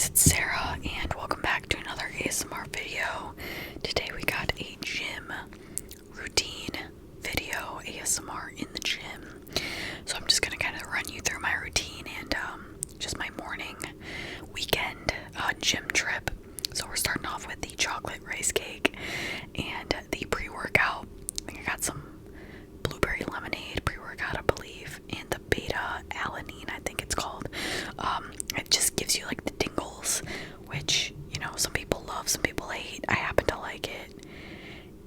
guys, it's Sarah, and welcome back to another ASMR video. Today we got a gym routine video, ASMR in the gym. So I'm just gonna kind of run you through my routine and just my morning weekend gym trip. So we're starting off with the chocolate rice cake and the pre-workout. I think I got some blueberry lemonade pre-workout, I believe, and the beta alanine, I think it's called. It just gives you like the tingles, which, you know, some people love, some people hate. I happen to like it.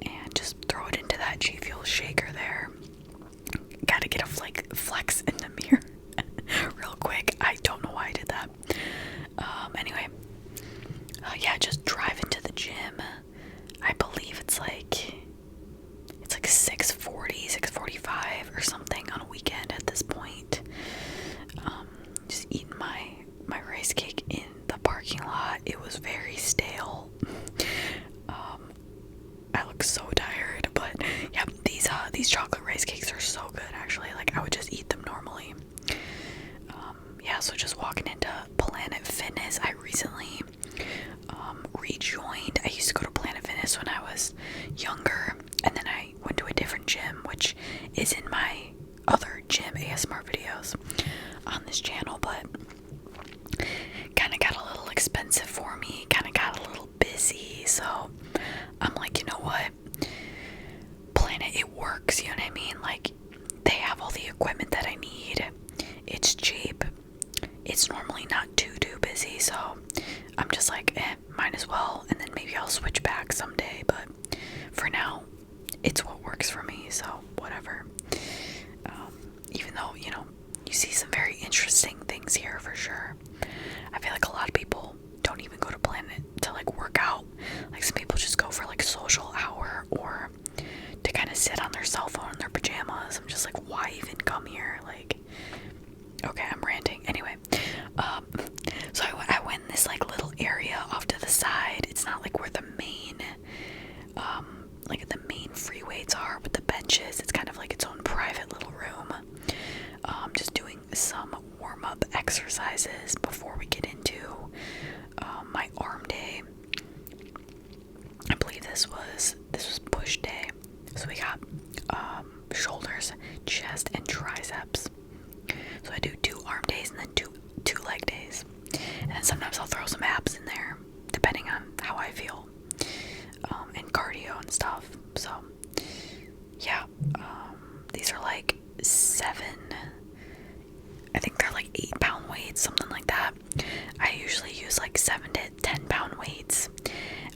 And just throw it into that GFuel Shaker there. Gotta get a flex in the mirror real quick. I don't know why I did that. Anyway, yeah, just drive into the gym. I believe it's like 6:40, 6:45 or something on a weekend at this point. Just eating my rice cake in the parking lot. It was very stale. I look so tired, but yeah, these chocolate rice cakes are so good actually. Like, I would just eat them normally. Yeah, so just walking into Planet Fitness. I recently rejoined. I used to go to Planet Fitness when I was younger, and then I went to a different gym, which is in my other gym ASMR videos on this channel, but kind of got a little expensive for me, kind of got a little busy, so I'm like, you know what, Planet, it works, you know what I mean? Like, they have all the equipment that I need, it's cheap, it's normally not too busy, so I'm just like, might as well, and then maybe I'll switch back someday, but for now, it's what works for me, so whatever. Even though, you know, you see some very interesting things here for sure. I feel like a lot of people don't even go to Planet to like work out. Like, some people just go for like social hour or to kind of sit on their cell phone in their pajamas. I'm just like, why even come here? Like, okay, I'm ranting. Anyway, so I went in this like little area off to the side. It's not like where the main free weights are with the benches. It's kind of like its own private little room. Just doing some warm-up exercises before we get into my arm day. I believe this was push day. So we got shoulders, chest, and triceps. So I do 2 arm days and then two leg days. And then sometimes I'll throw some abs in there, depending on how I feel. And cardio and stuff. So yeah, these are like I think they're like 8-pound weights, something like that. I usually use like 7 to 10-pound weights.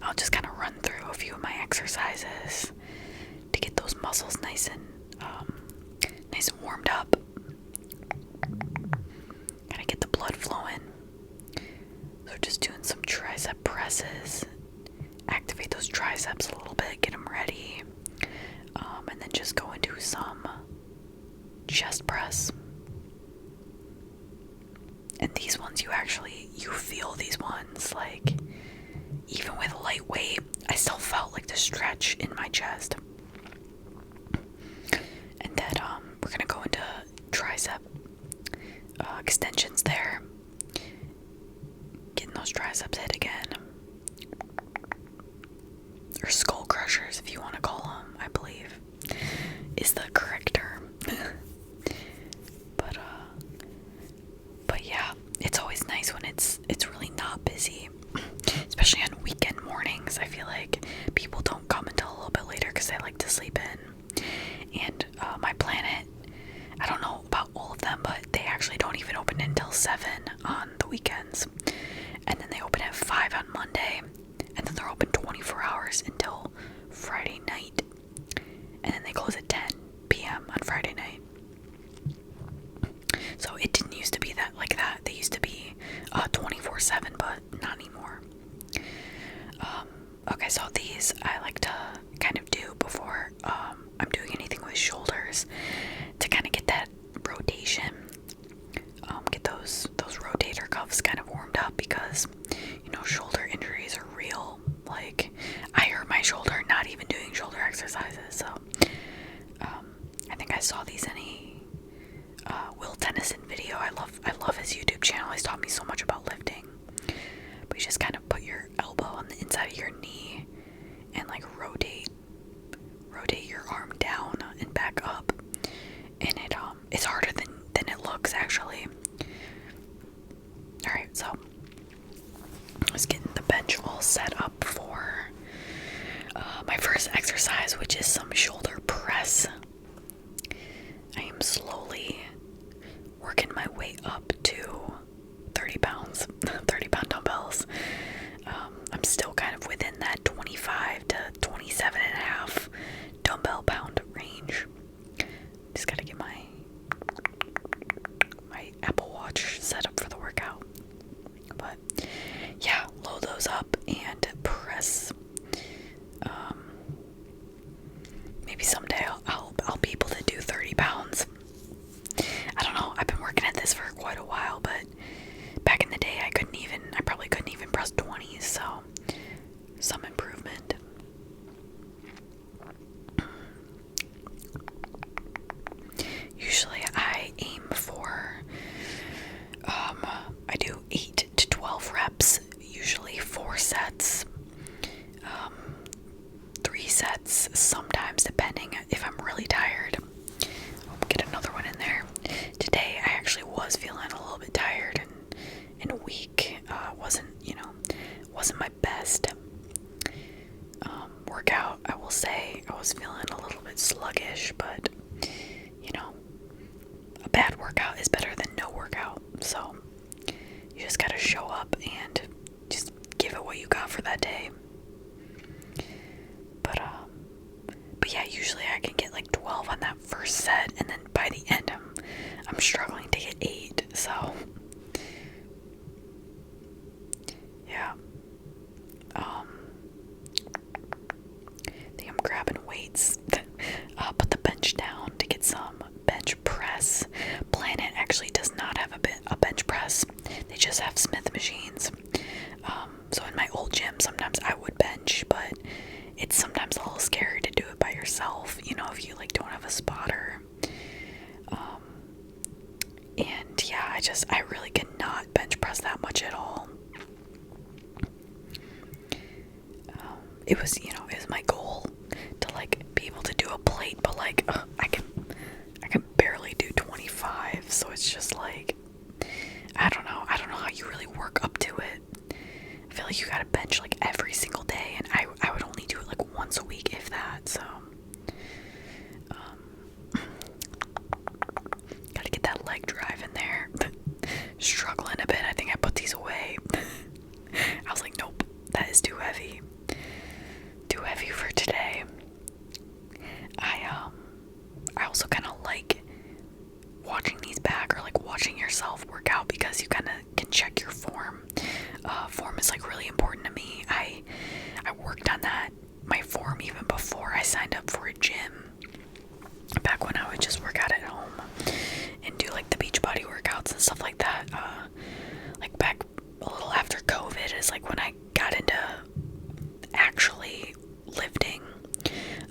I'll just kind of run through a few of my exercises to get those muscles nice and warmed up. Gotta get the blood flowing. So just doing some tricep presses. Activate those triceps a little bit, get them ready. And then just go into some chest press. And these ones, you feel these ones, like, even with lightweight, I still felt like the stretch in my chest. And then, we're gonna go into tricep extensions there. Getting those triceps hit again. Or skull crushers, if you want to call them, I believe, is the correct term. But yeah, it's always nice when it's really not busy, especially on weekend mornings. I feel like people don't come until a little bit later because they like to sleep in. And my Planet, I don't know about all of them, but they actually don't even open until 7 on the weekends. And then they open at 5 on Monday. And then they're open 24 hours until Friday night. And then they close at 10 p.m. on Friday night. So it didn't used to be that like that. They used to be 24/7, but not anymore. Okay, so these I like to kind of do before I'm doing anything with shoulders to kind of get that rotation. Get those rotator cuffs kind of warmed up because, you know, shoulder injuries are real. Like, I hurt my shoulder not even doing shoulder exercises. So I think I saw these in a Will Tennyson video. I love his YouTube channel. He's taught me so much about lifting. Alright, so I was getting the bench all set up for my first exercise, which is some shoulder press. I am slowly working my way up to 30 pounds, 30-pound dumbbells. I'm still kind of within that 25 to 27 and a half dumbbell pound range. Just gotta get my Apple Watch set up for the workout. But yeah, load those up and press. Maybe someday I'll be able to do 30 pounds. I don't know. I've been working at this for quite a while, but back in the day I probably couldn't even press 20s, so some improvement. Usually I aim for I do 8 to 12 reps, usually 4 sets, 3 sets sometimes, depending if I'm really tired. I'll get another one in there. Today I actually was feeling a little bit tired and weak. Wasn't my best workout. I will say I was feeling a little bit sluggish, but a bad workout is better than no workout. So you just gotta show up and just give it what you got for that day. But yeah, usually I can get like 12 on that first set, and then by the end I'm struggling to get 8. So yeah. I think I'm grabbing weights. Put the bench down to get some bench press. Planet actually does not have a bench press. They just have Smith machines. So in my old gym, sometimes I would bench, but it's sometimes a little scary to do it by yourself, if you like don't have a spotter. And yeah, I really cannot bench press that much at all. It was my goal to like be able to do a plate, but like I can barely do 25, so it's just like I don't know how you really work up to it. I feel like you gotta bench like every single day, and I would only do it like once a week, if that. So gotta get that leg drive in there. Struggling a bit. I think I put these away. I was like, nope, that is too heavy. Too heavy for today. I also kind of like watching these back, or like watching yourself work out, because you kind of can check your form. Form is like really important to me. I worked on that, my form, even before I signed up for a gym. Back when I would just work out at home and do like the beach body workouts and stuff like that. Like back a little after COVID is like when I got into actually lifting.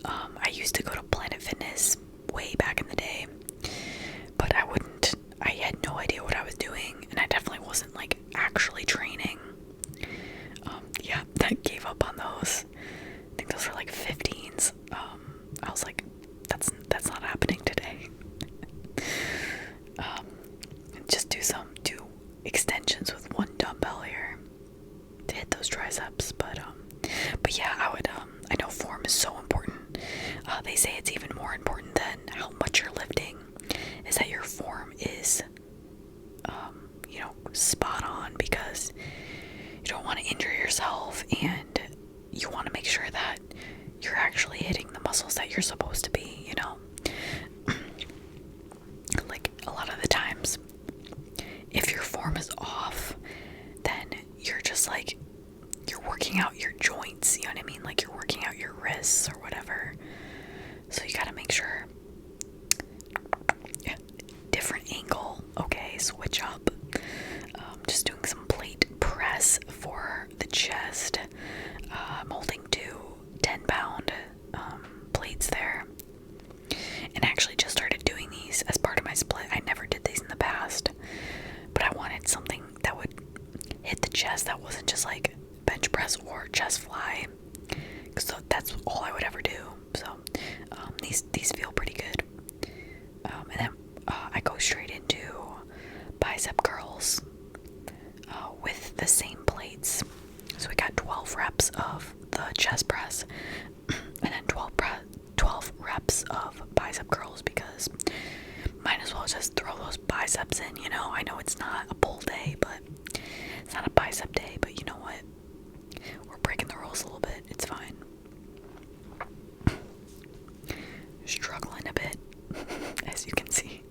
I used to go to Planet Fitness way back in the day, but I had no idea what I was doing, and I definitely wasn't like actually training. Yeah, I gave up on those. I think those were like 15s. I was like, that's not happening today. Just do extensions with one dumbbell here to hit those triceps, but yeah, I know form is so important. They say it's even more important than how much you're lifting, is that your form is spot on, because you don't want to injure yourself, and you want to make sure that you're actually hitting the muscles that you're supposed to be, like a lot of the times if your form is off, then you're just like, you're working out your joints, you know what I mean? Like you're working out your wrists or whatever. So you gotta make sure. Yeah. Different angle. Okay, switch up. Just doing some plate press for the chest. I'm holding 2 10-pound plates there. And I actually just started doing these as part of my split. I never did these in the past, but I wanted something that would hit the chest that wasn't just like bench press or chest fly, because that's all I would ever do. So these feel pretty good. And then I go straight into bicep curls, reps of the chest press, and then 12 reps of bicep curls, because might as well just throw those biceps in, you know. I know it's not a pull day, but it's not a bicep day, but you know what? We're breaking the rules a little bit. It's fine. Struggling a bit, as you can see.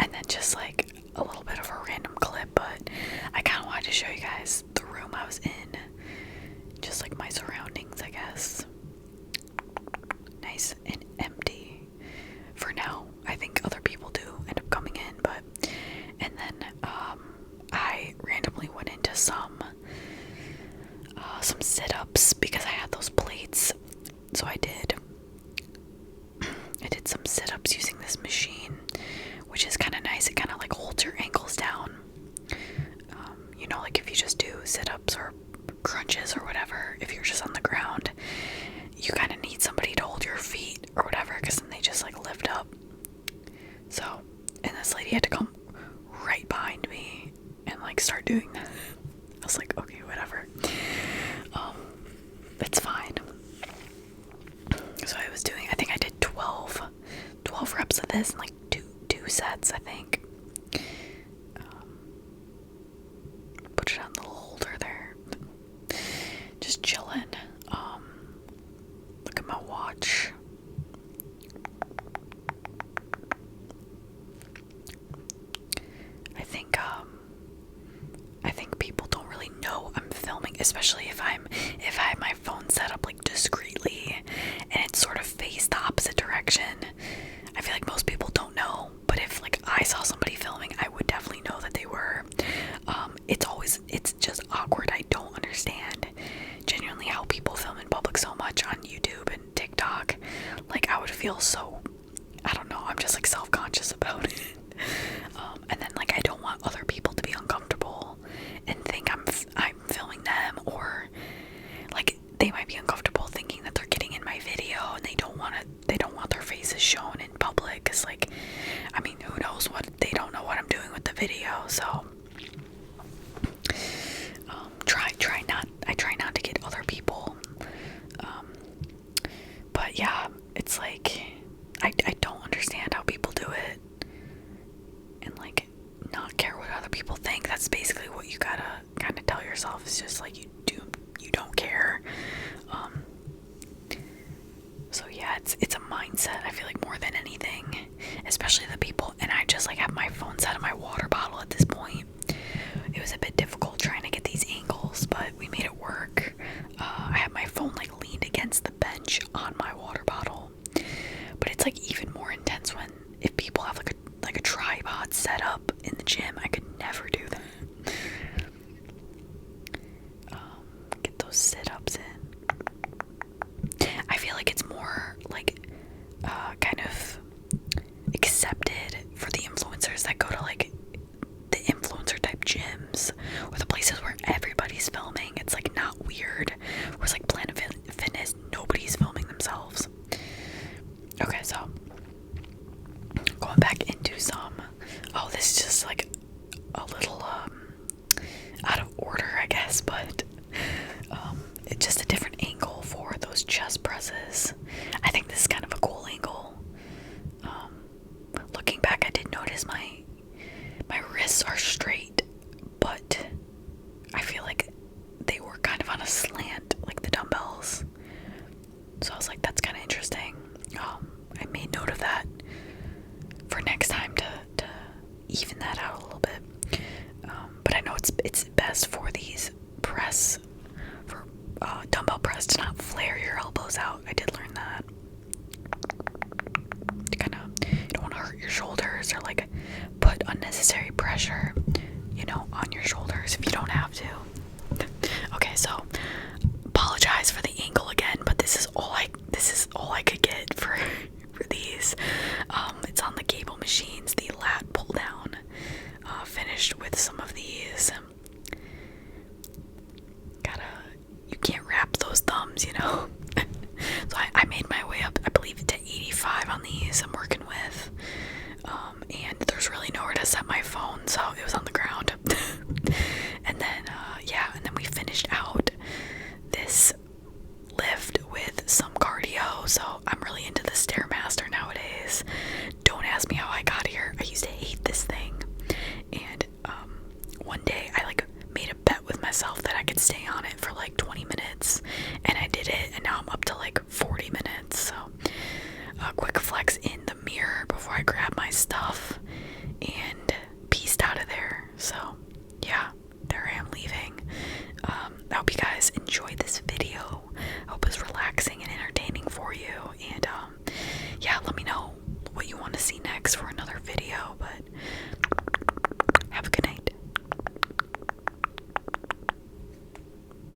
And then just like a little bit of a random clip, but I kind of wanted to show you guys the room I was in. Just like my surroundings, I guess. Nice and empty for now. I think other people do end up coming in, but and then I randomly went into some sit-ups because I had those plates. So I did some sit-ups using this machine, which is kind of nice. It kind of like holds your ankles down. You know, like if you just do sit-ups or crunches or whatever, if you're just on the ground, you kind of need somebody to hold your feet or whatever, because then they just like lift up. So, and this lady had to come right behind me and like start doing that. I was like, okay, whatever. It's fine. So I was doing, I think I did 12 reps of this in like two sets, I think. Put it on the little holder there. Just chilling. Look at my watch. I think people don't really know I'm filming, especially if I have my phone set up like discreetly and it's sort of faced the opposite direction. I feel like most people don't know, but if like I saw somebody filming, I would definitely know that they were. It's just awkward. I don't understand genuinely how people film in public so much on YouTube and TikTok. Like I would feel so, I don't know, I'm just like self-conscious about it. And then like I don't want other people to be uncomfortable and think I'm filming them, or like they might be uncomfortable thinking that they're getting in my video and they don't want their faces shown in public, because like, I mean, who knows what, they don't know what I'm doing with the video. So I try not to get other people, but yeah, it's like I don't understand how people do it and like not care what other people think. That's basically what you gotta kind of tell yourself. It's just like you don't care. So yeah, it's a mindset, I feel like, more than anything, especially the people. And I just like have my phone set on my water bottle at this point. It was a bit difficult trying to get these angles, but we made it work. I have my phone like leaned against the bench on my water bottle, but it's like even more intense when if people have like a tripod set up in the gym. I could never do that. Get those sit-ups in. I feel like it's more like kind of accepted for the influencers that go to like the influencer type gyms or the places where everybody's filming. It's like not weird. Whereas like Planet Fitness, nobody's filming themselves. Okay, so going back into some, this is just like a little out of order, I guess, but it's just a different angle for those chest presses. I think this is kind of a cool angle. Looking back, I did notice my wrists are straight, but I feel like they were kind of on a slant, like the dumbbells. So I was like, that's kind of interesting. I made note of that for next time to even that out a little bit. But I know it's best for these dumbbell press to not flare your elbows out. I did learn that. You don't want to hurt your shoulders or like put unnecessary pressure, on your shoulders if you don't have to. Okay, so apologize for the angle again, but this is all I could get for these. It's on the cable machines, the lat pull down. Finished with some of these. You can't wrap those thumbs, So I made my way up, I believe, to 85 on these I'm working with. And there's really nowhere to set my phone, so it was on the ground. And then we finished out myself that I could stay on it for like 20 minutes, and I did it, and now I'm